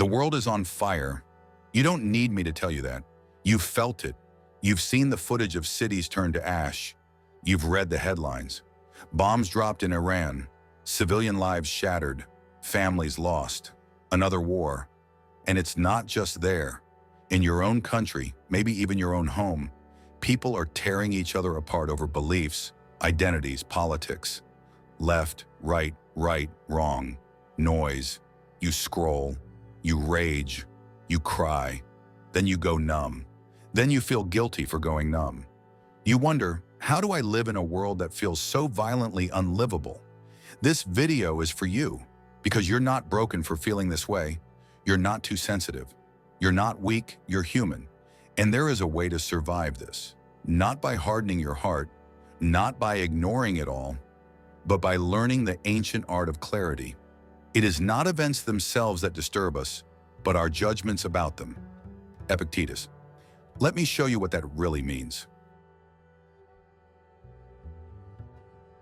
The world is on fire. You don't need me to tell you that. You've felt it. You've seen the footage of cities turned to ash. You've read the headlines. Bombs dropped in Iran, civilian lives shattered, families lost, another war. And it's not just there. In your own country, maybe even your own home, people are tearing each other apart over beliefs, identities, politics. Left, right, wrong, noise. You scroll, you rage, you cry, then you go numb. Then you feel guilty for going numb. You wonder, how do I live in a world that feels so violently unlivable? This video is for you, because you're not broken for feeling this way. You're not too sensitive. You're not weak, you're human. And there is a way to survive this. Not by hardening your heart, not by ignoring it all, but by learning the ancient art of clarity. It is not events themselves that disturb us, but our judgments about them. Epictetus. Let me show you what that really means.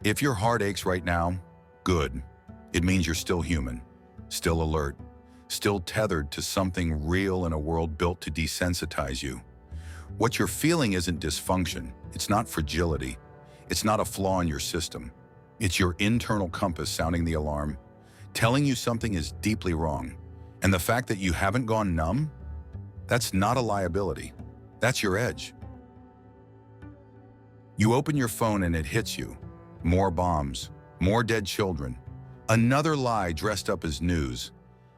If your heart aches right now, good. It means you're still human, still alert, still tethered to something real in a world built to desensitize you. What you're feeling isn't dysfunction. It's not fragility. It's not a flaw in your system. It's your internal compass sounding the alarm, telling you something is deeply wrong. And the fact that you haven't gone numb, that's not a liability. That's your edge. You open your phone and it hits you. More bombs, more dead children, another lie dressed up as news,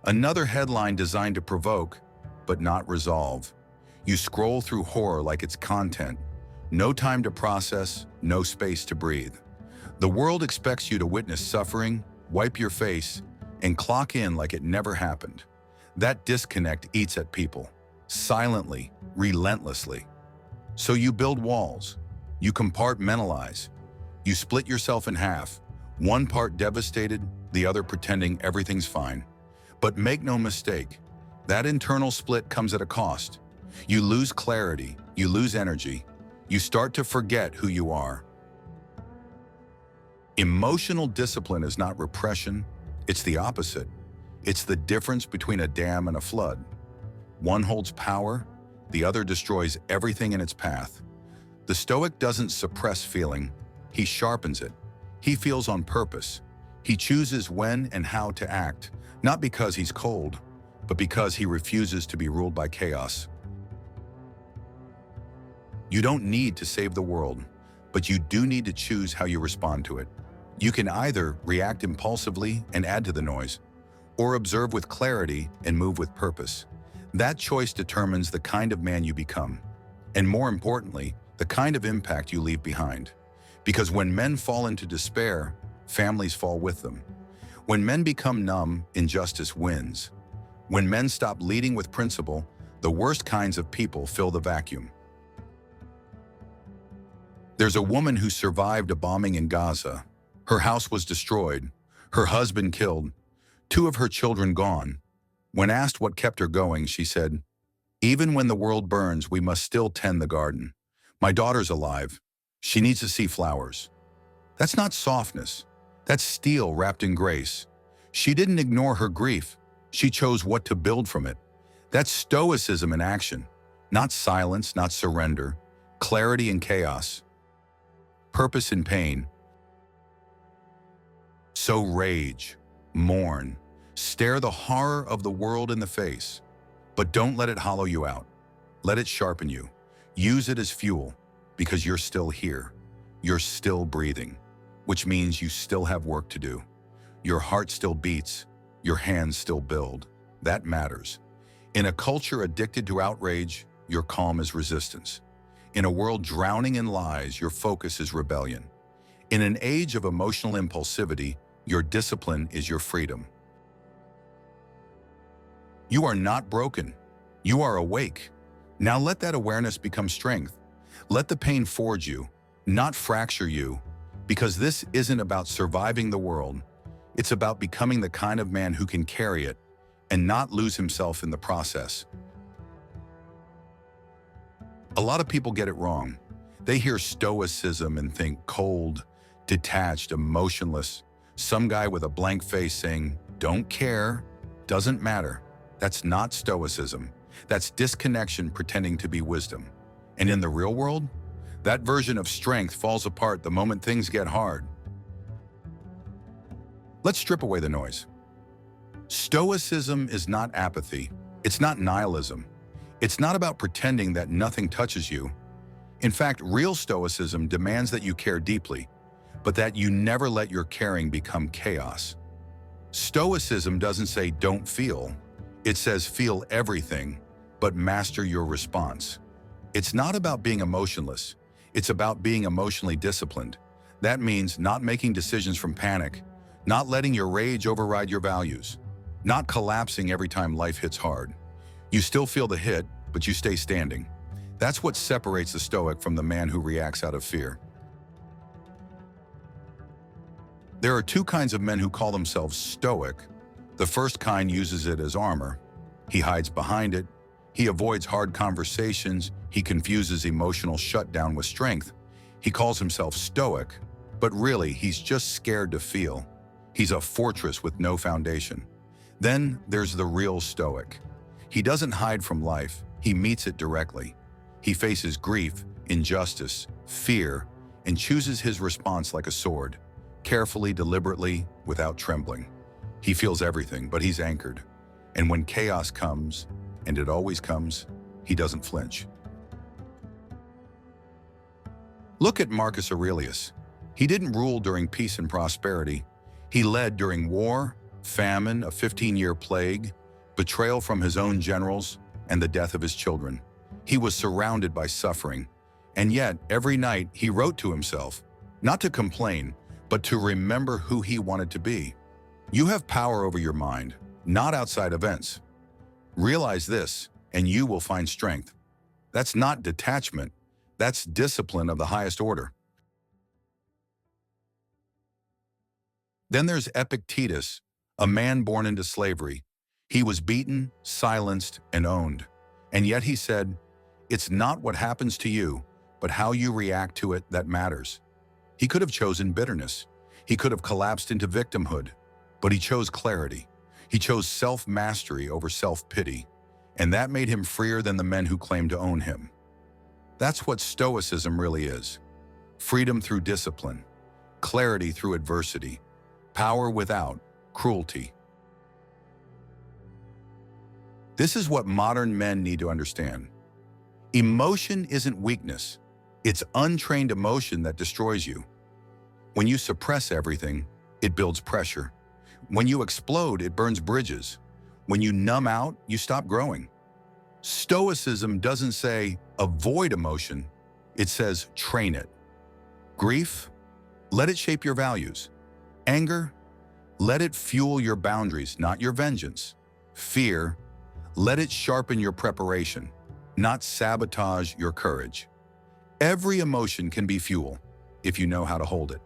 another headline designed to provoke, but not resolve. You scroll through horror like it's content. No time to process, no space to breathe. The world expects you to witness suffering, wipe your face, and clock in like it never happened. That disconnect eats at people, silently, relentlessly. So you build walls, you compartmentalize, you split yourself in half, one part devastated, the other pretending everything's fine. But make no mistake, that internal split comes at a cost. You lose clarity, you lose energy, you start to forget who you are. Emotional discipline is not repression, it's the opposite. It's the difference between a dam and a flood. One holds power, the other destroys everything in its path. The Stoic doesn't suppress feeling, he sharpens it. He feels on purpose. He chooses when and how to act, not because he's cold, but because he refuses to be ruled by chaos. You don't need to save the world, but you do need to choose how you respond to it. You can either react impulsively and add to the noise, or observe with clarity and move with purpose. That choice determines the kind of man you become, and more importantly, the kind of impact you leave behind. Because when men fall into despair, families fall with them. When men become numb, injustice wins. When men stop leading with principle, the worst kinds of people fill the vacuum. There's a woman who survived a bombing in Gaza. Her house was destroyed, her husband killed, 2 of her children gone. When asked what kept her going, she said, "Even when the world burns, we must still tend the garden. My daughter's alive. She needs to see flowers." That's not softness. That's steel wrapped in grace. She didn't ignore her grief. She chose what to build from it. That's Stoicism in action. Not silence, not surrender. Clarity in chaos. Purpose in pain. So rage, mourn, stare the horror of the world in the face. But don't let it hollow you out. Let it sharpen you. Use it as fuel, because you're still here. You're still breathing, which means you still have work to do. Your heart still beats, your hands still build. That matters. In a culture addicted to outrage, your calm is resistance. In a world drowning in lies, your focus is rebellion. In an age of emotional impulsivity, your discipline is your freedom. You are not broken. You are awake. Now let that awareness become strength. Let the pain forge you, not fracture you, because this isn't about surviving the world. It's about becoming the kind of man who can carry it and not lose himself in the process. A lot of people get it wrong. They hear Stoicism and think cold, detached, emotionless, some guy with a blank face saying, "Don't care, doesn't matter." That's not Stoicism. That's disconnection pretending to be wisdom. And in the real world, that version of strength falls apart the moment things get hard. Let's strip away the noise. Stoicism is not apathy. It's not nihilism. It's not about pretending that nothing touches you. In fact, real Stoicism demands that you care deeply, but that you never let your caring become chaos. Stoicism doesn't say don't feel. It says feel everything, but master your response. It's not about being emotionless. It's about being emotionally disciplined. That means not making decisions from panic, not letting your rage override your values, not collapsing every time life hits hard. You still feel the hit, but you stay standing. That's what separates the Stoic from the man who reacts out of fear. There are two kinds of men who call themselves Stoic. The first kind uses it as armor. He hides behind it. He avoids hard conversations. He confuses emotional shutdown with strength. He calls himself Stoic, but really he's just scared to feel. He's a fortress with no foundation. Then there's the real Stoic. He doesn't hide from life. He meets it directly. He faces grief, injustice, fear, and chooses his response like a sword, carefully, deliberately, without trembling. He feels everything, but he's anchored. And when chaos comes, and it always comes, he doesn't flinch. Look at Marcus Aurelius. He didn't rule during peace and prosperity. He led during war, famine, a 15-year plague, betrayal from his own generals, and the death of his children. He was surrounded by suffering, and yet every night he wrote to himself, not to complain, but to remember who he wanted to be. You have power over your mind, not outside events. Realize this, and you will find strength. That's not detachment. That's discipline of the highest order. Then there's Epictetus, a man born into slavery. He was beaten, silenced, and owned. And yet he said, "It's not what happens to you, but how you react to it that matters." He could have chosen bitterness. He could have collapsed into victimhood, but he chose clarity. He chose self-mastery over self-pity, and that made him freer than the men who claimed to own him. That's what Stoicism really is. Freedom through discipline, clarity through adversity, power without cruelty. This is what modern men need to understand. Emotion isn't weakness. It's untrained emotion that destroys you. When you suppress everything, it builds pressure. When you explode, it burns bridges. When you numb out, you stop growing. Stoicism doesn't say avoid emotion. It says train it. Grief, let it shape your values. Anger, let it fuel your boundaries, not your vengeance. Fear, let it sharpen your preparation, not sabotage your courage. Every emotion can be fuel if you know how to hold it.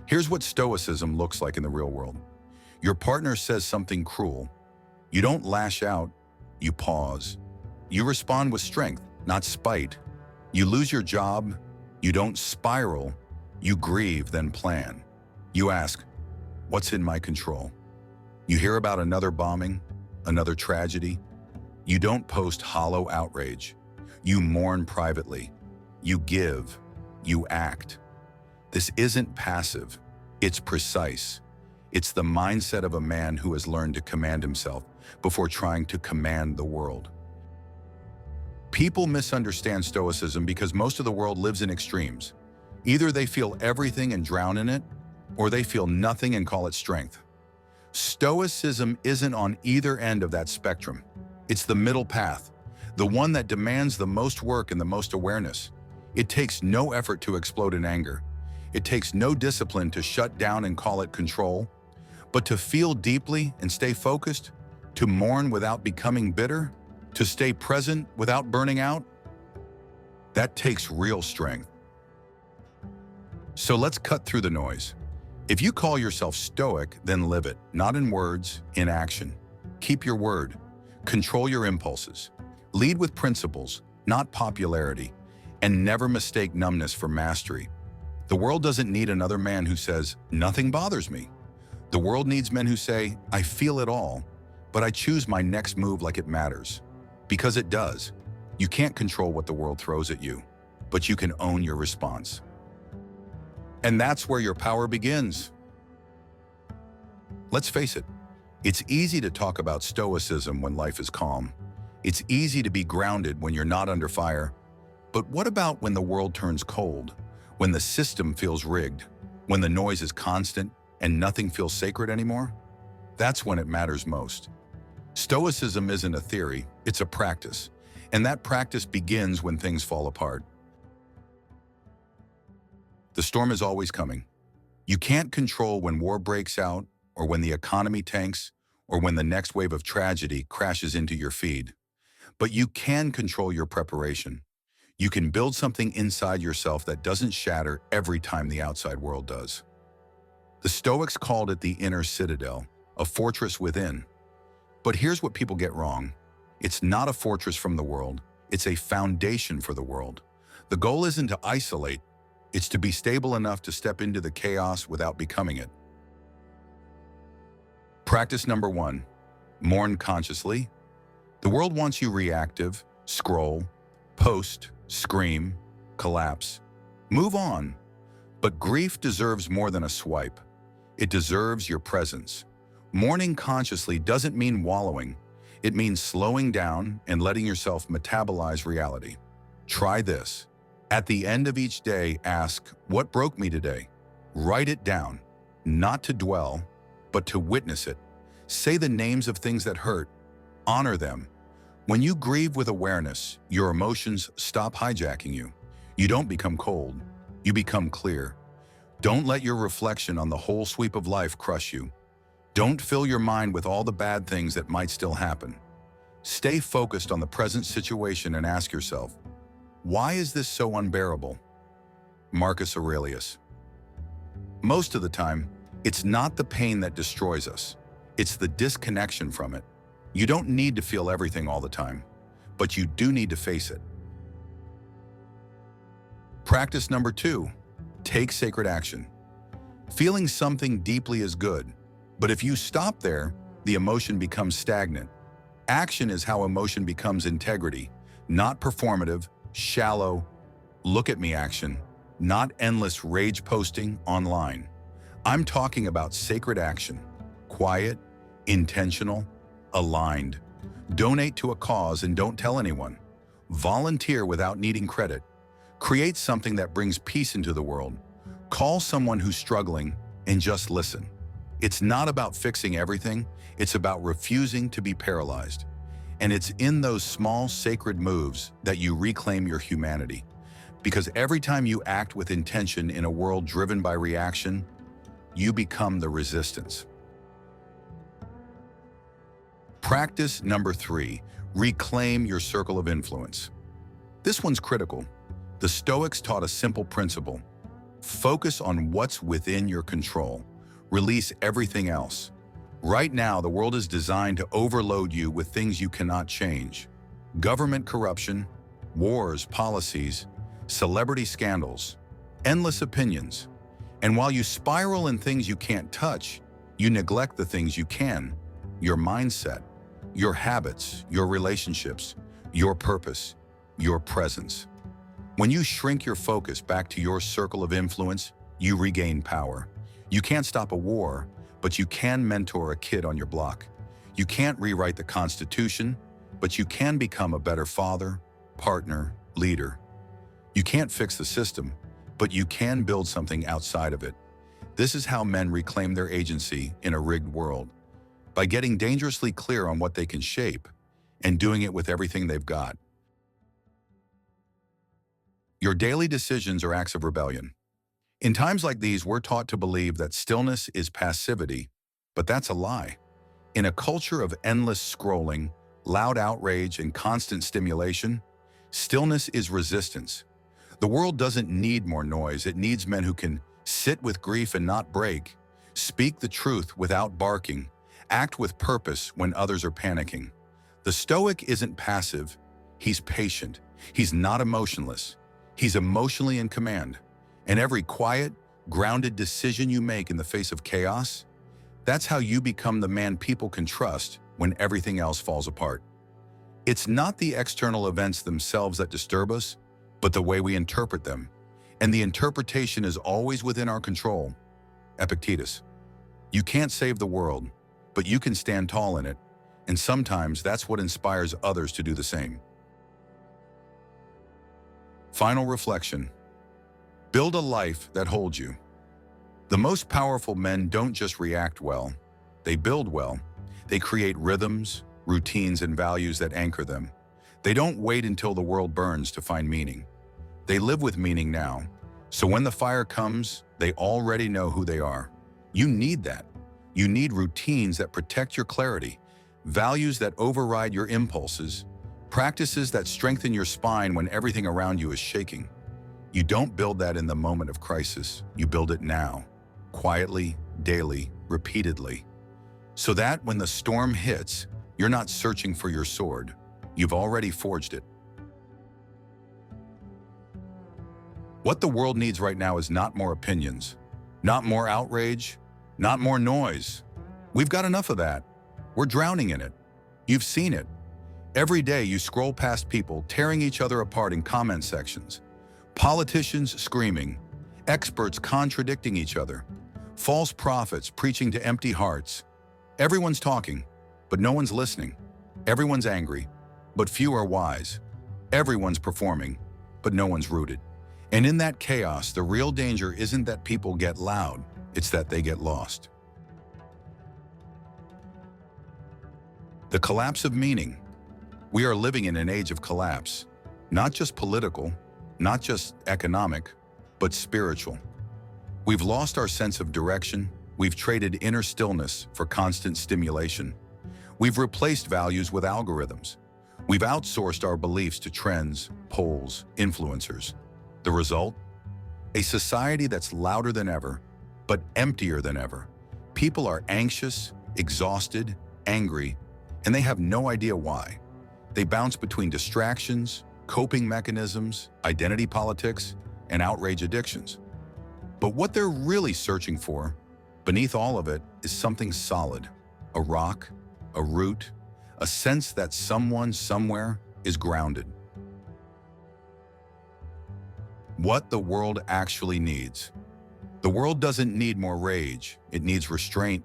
Here's what Stoicism looks like in the real world. Your partner says something cruel. You don't lash out, you pause. You respond with strength, not spite. You lose your job, you don't spiral. You grieve, then plan. You ask, what's in my control? You hear about another bombing, another tragedy. You don't post hollow outrage. You mourn privately. You give. You act. This isn't passive. It's precise. It's the mindset of a man who has learned to command himself before trying to command the world. People misunderstand Stoicism because most of the world lives in extremes. Either they feel everything and drown in it, or they feel nothing and call it strength. Stoicism isn't on either end of that spectrum. It's the middle path, the one that demands the most work and the most awareness. It takes no effort to explode in anger. It takes no discipline to shut down and call it control. But to feel deeply and stay focused, to mourn without becoming bitter, to stay present without burning out, that takes real strength. So let's cut through the noise. If you call yourself Stoic, then live it, not in words, in action. Keep your word. Control your impulses. Lead with principles, not popularity, and never mistake numbness for mastery. The world doesn't need another man who says, "Nothing bothers me." The world needs men who say, I feel it all, but I choose my next move like it matters. Because it does. You can't control what the world throws at you, but you can own your response. And that's where your power begins. Let's face it, it's easy to talk about Stoicism when life is calm. It's easy to be grounded when you're not under fire. But what about when the world turns cold? When the system feels rigged? When the noise is constant and nothing feels sacred anymore? That's when it matters most. Stoicism isn't a theory, it's a practice. And that practice begins when things fall apart. The storm is always coming. You can't control when war breaks out, or when the economy tanks, or when the next wave of tragedy crashes into your feed. But you can control your preparation. You can build something inside yourself that doesn't shatter every time the outside world does. The Stoics called it the inner citadel, a fortress within. But here's what people get wrong. It's not a fortress from the world, it's a foundation for the world. The goal isn't to isolate, it's to be stable enough to step into the chaos without becoming it. Practice number 1, mourn consciously. The world wants you reactive, scroll, post, scream, collapse. Move on. But grief deserves more than a swipe. It deserves your presence. Mourning consciously doesn't mean wallowing. It means slowing down and letting yourself metabolize reality. Try this. At the end of each day, ask, what broke me today? Write it down, not to dwell, but to witness it. Say the names of things that hurt. Honor them. When you grieve with awareness, your emotions stop hijacking you. You don't become cold. You become clear. Don't let your reflection on the whole sweep of life crush you. Don't fill your mind with all the bad things that might still happen. Stay focused on the present situation and ask yourself, why is this so unbearable? Marcus Aurelius. Most of the time, it's not the pain that destroys us. It's the disconnection from it. You don't need to feel everything all the time, but you do need to face it. Practice number 2, take sacred action. Feeling something deeply is good, but if you stop there, the emotion becomes stagnant. Action is how emotion becomes integrity, not performative, shallow, look at me action, not endless rage posting online. I'm talking about sacred action, quiet, intentional, aligned. Donate to a cause and don't tell anyone. Volunteer without needing credit. Create something that brings peace into the world. Call someone who's struggling and just listen. It's not about fixing everything, it's about refusing to be paralyzed. And it's in those small sacred moves that you reclaim your humanity. Because every time you act with intention in a world driven by reaction, you become the resistance. Practice number 3, reclaim your circle of influence. This one's critical. The Stoics taught a simple principle. Focus on what's within your control. Release everything else. Right now, the world is designed to overload you with things you cannot change. Government corruption, wars, policies, celebrity scandals, endless opinions. And while you spiral in things you can't touch, you neglect the things you can. Your mindset, your habits, your relationships, your purpose, your presence. When you shrink your focus back to your circle of influence, you regain power. You can't stop a war, but you can mentor a kid on your block. You can't rewrite the Constitution, but you can become a better father, partner, leader. You can't fix the system, but you can build something outside of it. This is how men reclaim their agency in a rigged world, by getting dangerously clear on what they can shape and doing it with everything they've got. Your daily decisions are acts of rebellion. In times like these, we're taught to believe that stillness is passivity, but that's a lie. In a culture of endless scrolling, loud outrage, and constant stimulation, stillness is resistance. The world doesn't need more noise, it needs men who can sit with grief and not break, speak the truth without barking, act with purpose when others are panicking. The Stoic isn't passive, he's patient. He's not emotionless, he's emotionally in command. And every quiet, grounded decision you make in the face of chaos, That's how you become the man people can trust when everything else falls apart. It's not the external events themselves that disturb us, but the way we interpret them. And the interpretation is always within our control. Epictetus. You can't save the world, but you can stand tall in it. And sometimes that's what inspires others to do the same. Final reflection. Build a life that holds you. The most powerful men don't just react well, they build well. They create rhythms, routines, and values that anchor them. They don't wait until the world burns to find meaning. They live with meaning now, so when the fire comes, they already know who they are. You need that. You need routines that protect your clarity, values that override your impulses, practices that strengthen your spine when everything around you is shaking. You don't build that in the moment of crisis. You build it now, quietly, daily, repeatedly. So that when the storm hits, you're not searching for your sword. You've already forged it. What the world needs right now is not more opinions, not more outrage, not more noise. We've got enough of that. We're drowning in it. You've seen it. Every day you scroll past people tearing each other apart in comment sections. Politicians screaming, experts contradicting each other, false prophets preaching to empty hearts. Everyone's talking, but no one's listening. Everyone's angry, but few are wise. Everyone's performing, but no one's rooted. And in that chaos, the real danger isn't that people get loud, it's that they get lost. The collapse of meaning. We are living in an age of collapse, not just political, not just economic, but spiritual. We've lost our sense of direction. We've traded inner stillness for constant stimulation. We've replaced values with algorithms. We've outsourced our beliefs to trends, polls, influencers. The result? A society that's louder than ever, but emptier than ever. People are anxious, exhausted, angry, and they have no idea why. They bounce between distractions, coping mechanisms, identity politics, and outrage addictions. But what they're really searching for, beneath all of it, is something solid. A rock, a root, a sense that someone somewhere is grounded. What the world actually needs. The world doesn't need more rage, it needs restraint.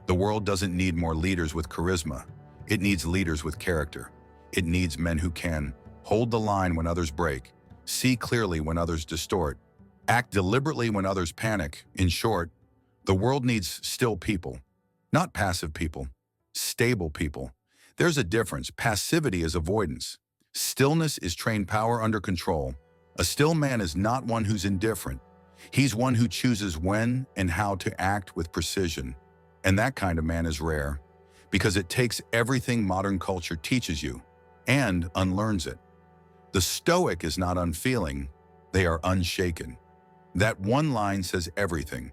The world doesn't need more leaders with charisma, it needs leaders with character. It needs men who can hold the line when others break, see clearly when others distort, act deliberately when others panic. In short, the world needs still people, not passive people, stable people. There's a difference. Passivity is avoidance. Stillness is trained power under control. A still man is not one who's indifferent. He's one who chooses when and how to act with precision. And that kind of man is rare, because it takes everything modern culture teaches you and unlearns it. The Stoic is not unfeeling, they are unshaken. That one line says everything.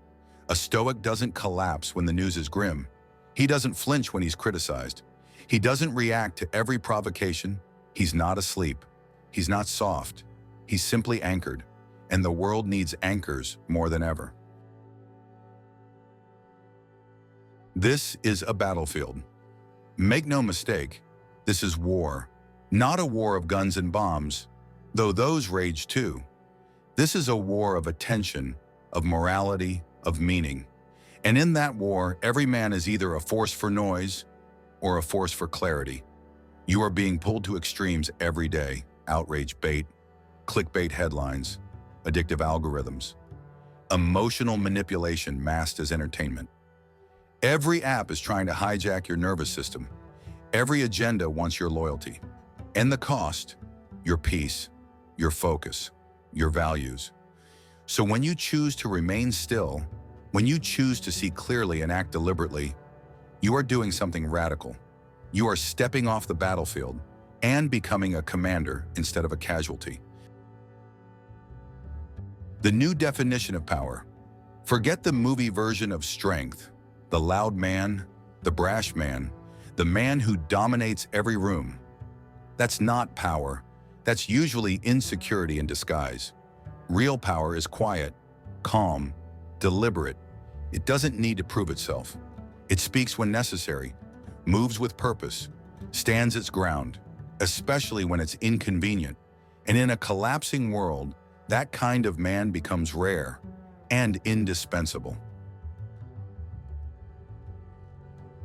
A Stoic doesn't collapse when the news is grim. He doesn't flinch when he's criticized. He doesn't react to every provocation. He's not asleep. He's not soft. He's simply anchored. And the world needs anchors more than ever. This is a battlefield. Make no mistake, this is war. Not a war of guns and bombs, though those rage too. This is a war of attention, of morality, of meaning. And in that war, every man is either a force for noise or a force for clarity. You are being pulled to extremes every day. Outrage bait, clickbait headlines, addictive algorithms, emotional manipulation masked as entertainment. Every app is trying to hijack your nervous system. Every agenda wants your loyalty. And the cost, your peace, your focus, your values. So when you choose to remain still, when you choose to see clearly and act deliberately, you are doing something radical. You are stepping off the battlefield and becoming a commander instead of a casualty. The new definition of power. Forget the movie version of strength, the loud man, the brash man, the man who dominates every room. That's not power. That's usually insecurity in disguise. Real power is quiet, calm, deliberate. It doesn't need to prove itself. It speaks when necessary, moves with purpose, stands its ground, especially when it's inconvenient. And in a collapsing world, that kind of man becomes rare and indispensable.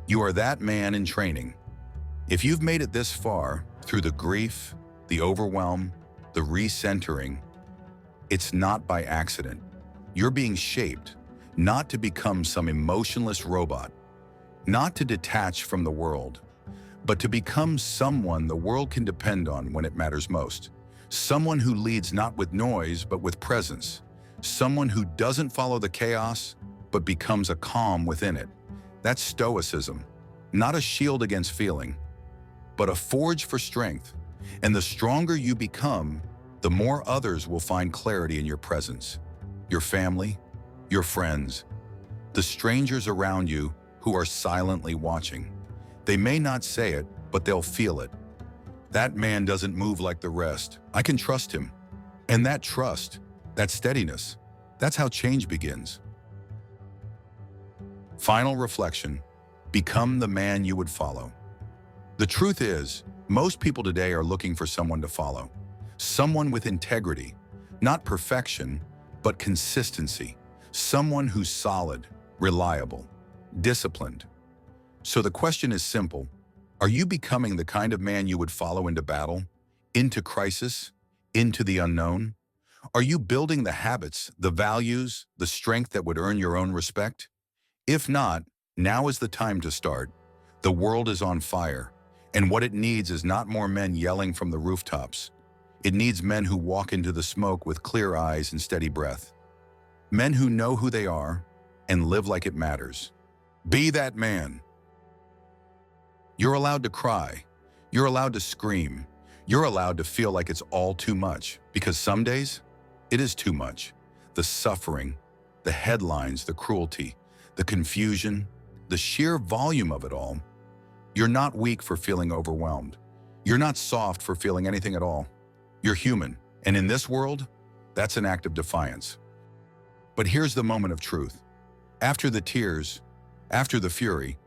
You are that man in training. If you've made it this far, through the grief, the overwhelm, the recentering, it's not by accident. You're being shaped, not to become some emotionless robot, not to detach from the world, but to become someone the world can depend on when it matters most. Someone who leads not with noise, but with presence. Someone who doesn't follow the chaos, but becomes a calm within it. That's Stoicism, not a shield against feeling, but a forge for strength. And the stronger you become, the more others will find clarity in your presence. Your family, your friends, the strangers around you who are silently watching. They may not say it, but they'll feel it. That man doesn't move like the rest. I can trust him. And that trust, that steadiness, that's how change begins. Final reflection: become the man you would follow. The truth is, most people today are looking for someone to follow. Someone with integrity, not perfection, but consistency. Someone who's solid, reliable, disciplined. So the question is simple. Are you becoming the kind of man you would follow into battle, into crisis, into the unknown? Are you building the habits, the values, the strength that would earn your own respect? If not, now is the time to start. The world is on fire, and what it needs is not more men yelling from the rooftops. It needs men who walk into the smoke with clear eyes and steady breath. Men who know who they are and live like it matters. Be that man. You're allowed to cry. You're allowed to scream. You're allowed to feel like it's all too much, because some days it is too much. The suffering, the headlines, the cruelty, the confusion, the sheer volume of it all. You're not weak for feeling overwhelmed. You're not soft for feeling anything at all. You're human, and in this world, that's an act of defiance. But here's the moment of truth. After the tears, after the fury,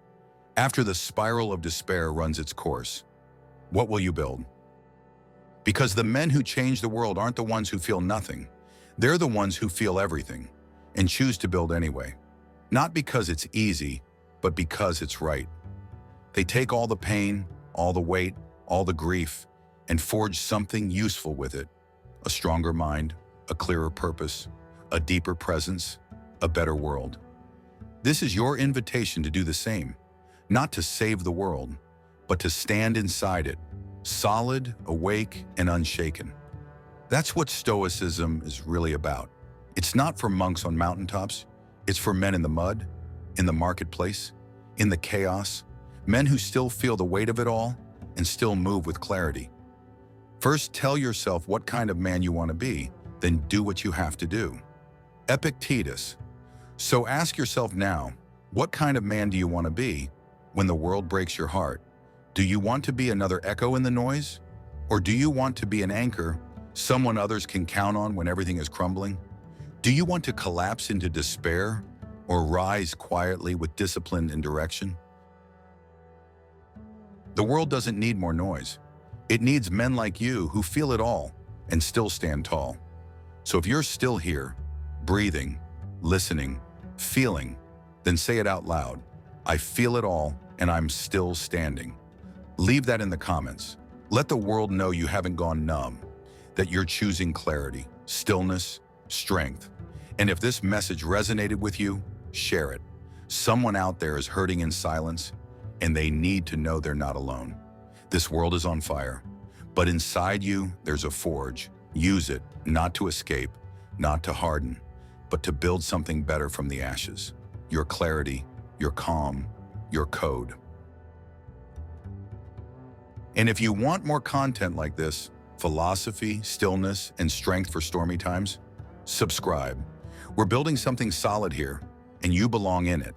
after the spiral of despair runs its course, what will you build? Because the men who change the world aren't the ones who feel nothing. They're the ones who feel everything and choose to build anyway. Not because it's easy, but because it's right. They take all the pain, all the weight, all the grief, and forge something useful with it. A stronger mind, a clearer purpose, a deeper presence, a better world. This is your invitation to do the same. Not to save the world, but to stand inside it, solid, awake, and unshaken. That's what Stoicism is really about. It's not for monks on mountaintops. It's for men in the mud, in the marketplace, in the chaos, men who still feel the weight of it all and still move with clarity. First, tell yourself what kind of man you want to be, then do what you have to do. Epictetus. So ask yourself now, what kind of man do you want to be when the world breaks your heart? Do you want to be another echo in the noise? Or do you want to be an anchor, someone others can count on when everything is crumbling? Do you want to collapse into despair or rise quietly with discipline and direction? The world doesn't need more noise. It needs men like you who feel it all and still stand tall. So if you're still here, breathing, listening, feeling, then say it out loud. I feel it all and I'm still standing. Leave that in the comments. Let the world know you haven't gone numb, that you're choosing clarity, stillness, strength. And if this message resonated with you, share it. Someone out there is hurting in silence, and they need to know they're not alone. This world is on fire, but inside you, there's a forge. Use it, not to escape, not to harden, but to build something better from the ashes. Your clarity, your calm, your code. And if you want more content like this, philosophy, stillness, and strength for stormy times, subscribe. We're building something solid here, and you belong in it.